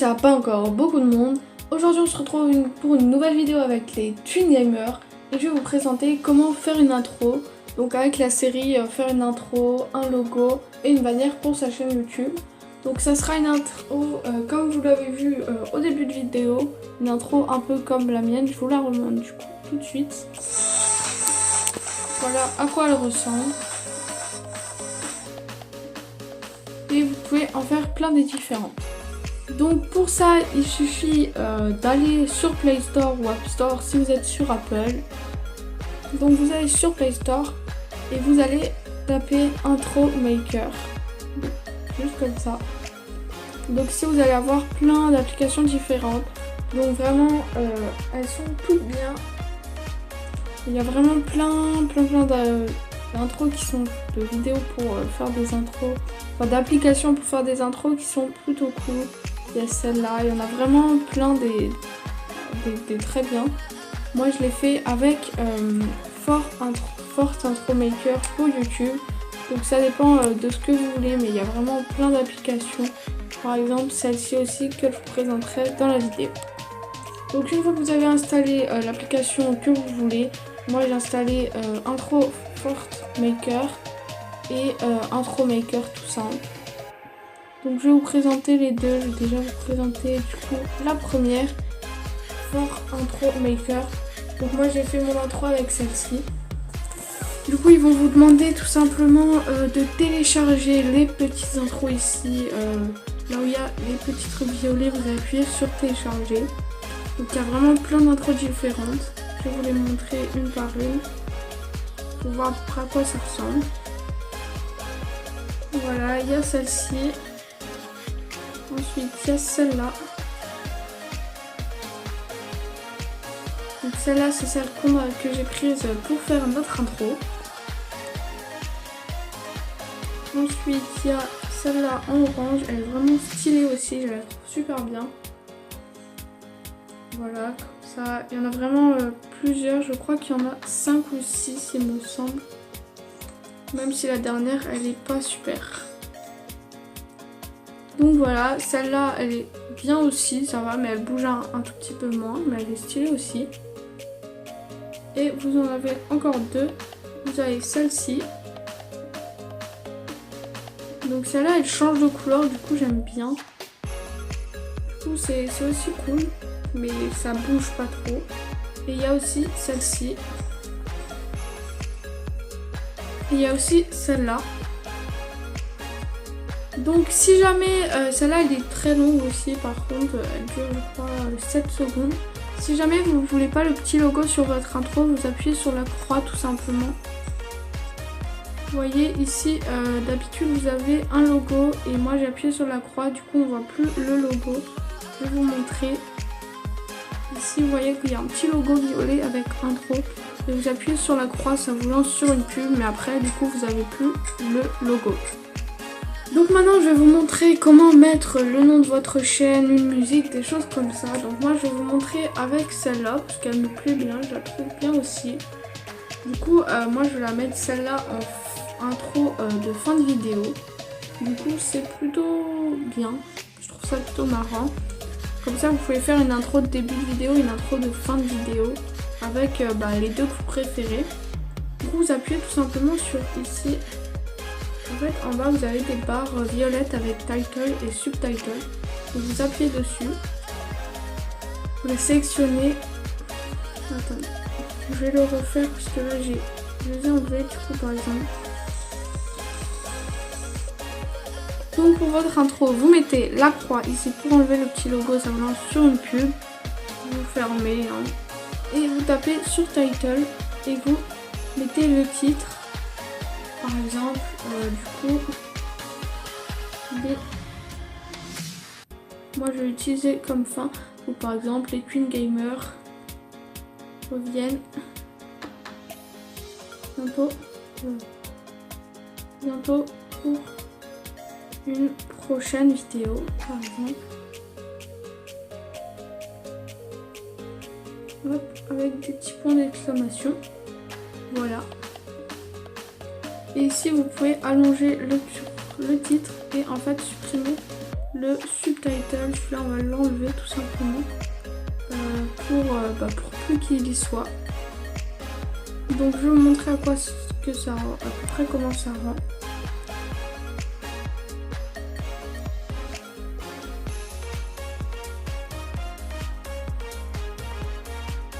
ça va pas encore beaucoup de monde. Aujourd'hui on se retrouve pour une nouvelle vidéo avec les Twin Gamers et je vais vous présenter comment faire une intro. Donc avec la série faire une intro, un logo et une bannière pour sa chaîne YouTube. Donc ça sera une intro comme vous l'avez vu au début de vidéo, une intro un peu comme la mienne, je vous la remonte du coup tout de suite. Voilà à quoi elle ressemble. Et vous pouvez en faire plein des différentes. Donc pour ça, il suffit d'aller sur Play Store ou App Store si vous êtes sur Apple. Donc vous allez sur Play Store et vous allez taper Intro Maker. Juste comme ça. Donc si vous allez avoir plein d'applications différentes. Donc vraiment, elles sont toutes bien. Il y a vraiment plein d'intros qui sont de vidéos pour faire des intros. Enfin d'applications pour faire des intros qui sont plutôt cool. Il y a celle-là, il y en a vraiment plein des très bien. Moi je l'ai fait avec Force Intro Maker pour YouTube. Donc ça dépend de ce que vous voulez, mais il y a vraiment plein d'applications. Par exemple celle-ci aussi que je vous présenterai dans la vidéo. Donc une fois que vous avez installé l'application que vous voulez, moi j'ai installé Intro Force Maker et Intro Maker tout simple. Donc je vais vous présenter les deux, je vais déjà vous présenter du coup la première, Force Intro Maker. Donc moi j'ai fait mon intro avec celle-ci. Du coup ils vont vous demander tout simplement de télécharger les petites intros ici, là où il y a les petits trucs violets, vous appuyez sur télécharger. Donc il y a vraiment plein d'intros différentes, je vais vous les montrer une par une, pour voir à peu près à quoi ça ressemble. Voilà, il y a celle-ci. Ensuite, il y a celle-là. Donc celle-là, c'est celle que j'ai prise pour faire notre intro. Ensuite, il y a celle-là en orange. Elle est vraiment stylée aussi, je la trouve super bien. Voilà, comme ça. Il y en a vraiment plusieurs. Je crois qu'il y en a 5 ou 6, il me semble. Même si la dernière, elle n'est pas super. Donc voilà, celle-là elle est bien aussi, ça va, mais elle bouge un tout petit peu moins, mais elle est stylée aussi. Et vous en avez encore deux. Vous avez celle-ci. Donc celle-là elle change de couleur, du coup j'aime bien. Du coup c'est aussi cool, mais ça bouge pas trop. Et il y a aussi celle-ci. Et il y a aussi celle-là. Donc si jamais, celle-là elle est très longue aussi par contre, elle dure je crois 7 secondes. Si jamais vous ne voulez pas le petit logo sur votre intro, vous appuyez sur la croix tout simplement. Vous voyez ici, d'habitude vous avez un logo et moi j'ai appuyé sur la croix, du coup on voit plus le logo. Je vais vous montrer. Ici vous voyez qu'il y a un petit logo violet avec intro. Et vous appuyez sur la croix, ça vous lance sur une pub, mais après du coup vous n'avez plus le logo. Donc maintenant je vais vous montrer comment mettre le nom de votre chaîne, une musique, des choses comme ça. Donc moi je vais vous montrer avec celle-là parce qu'elle me plaît bien, je la trouve bien aussi. Du coup moi je vais la mettre celle-là en intro de fin de vidéo. Du coup c'est plutôt bien, je trouve ça plutôt marrant. Comme ça vous pouvez faire une intro de début de vidéo, une intro de fin de vidéo avec les deux que vous préférez. Du coup vous appuyez tout simplement sur ici. En fait, en bas, vous avez des barres violettes avec title et subtitle. Donc, vous appuyez dessus. Vous les sélectionnez. Attendez, je vais le refaire parce que là, je les ai enlevés du coup, par exemple. Donc, pour votre intro, vous mettez la croix ici pour enlever le petit logo. Ça vous lance sur une pub. Vous fermez. Hein, et vous tapez sur title et vous mettez le titre. Par exemple, du coup, moi je vais l'utiliser comme fin. Ou par exemple, les Twin Gamers reviennent bientôt pour une prochaine vidéo, par exemple. Hop, avec des petits points d'exclamation. Voilà. Et ici vous pouvez allonger le titre et en fait supprimer le subtitle. Celui-là on va l'enlever tout simplement pour plus qu'il y soit. Donc je vais vous montrer à quoi que ça rend, à peu près comment ça rend.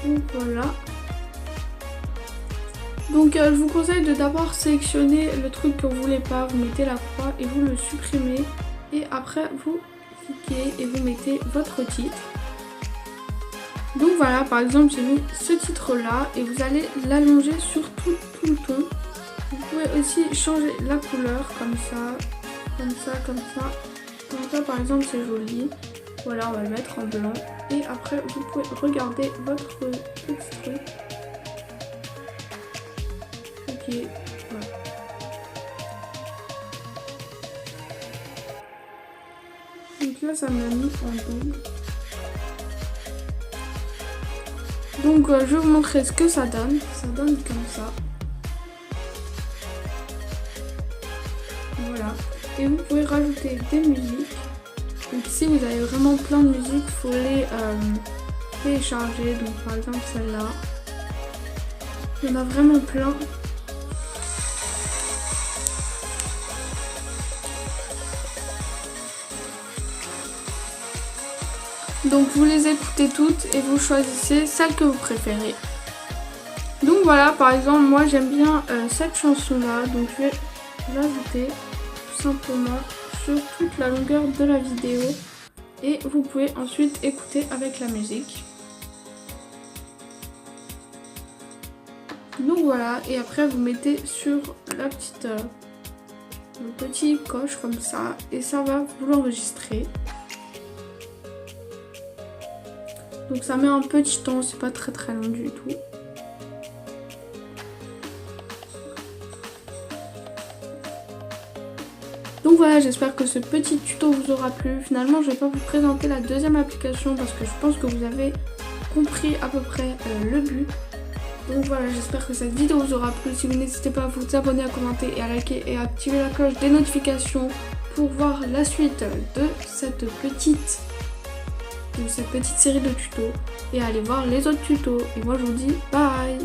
Donc voilà. Donc je vous conseille de d'abord sélectionner le truc que vous voulez pas, vous mettez la croix et vous le supprimez. Et après vous cliquez et vous mettez votre titre. Donc voilà, par exemple j'ai mis ce titre là et vous allez l'allonger sur tout le ton. Vous pouvez aussi changer la couleur comme ça, comme ça, comme ça. Comme ça par exemple c'est joli. Voilà, on va le mettre en blanc. Et après vous pouvez regarder votre petit truc. Ok, voilà. Donc là ça m'a mis en double. Donc je vais vous montrer ce que ça donne. Ça donne comme ça. Voilà. Et vous pouvez rajouter des musiques. Donc si vous avez vraiment plein de musiques, il faut les télécharger. Donc par exemple celle-là. Il y en a vraiment plein. Donc vous les écoutez toutes et vous choisissez celle que vous préférez. Donc voilà, par exemple moi j'aime bien cette chanson là, donc je vais l'ajouter tout simplement sur toute la longueur de la vidéo et vous pouvez ensuite écouter avec la musique. Donc voilà, et après vous mettez sur la petite le petit coche comme ça et ça va vous l'enregistrer. Donc ça met un petit temps, c'est pas très long du tout. Donc voilà, j'espère que ce petit tuto vous aura plu. Finalement, je vais pas vous présenter la deuxième application parce que je pense que vous avez compris à peu près le but. Donc voilà, j'espère que cette vidéo vous aura plu. Si vous n'hésitez pas à vous abonner, à commenter et à liker et à activer la cloche des notifications pour voir la suite de cette petite série de tutos et aller voir les autres tutos. Et moi je vous dis bye.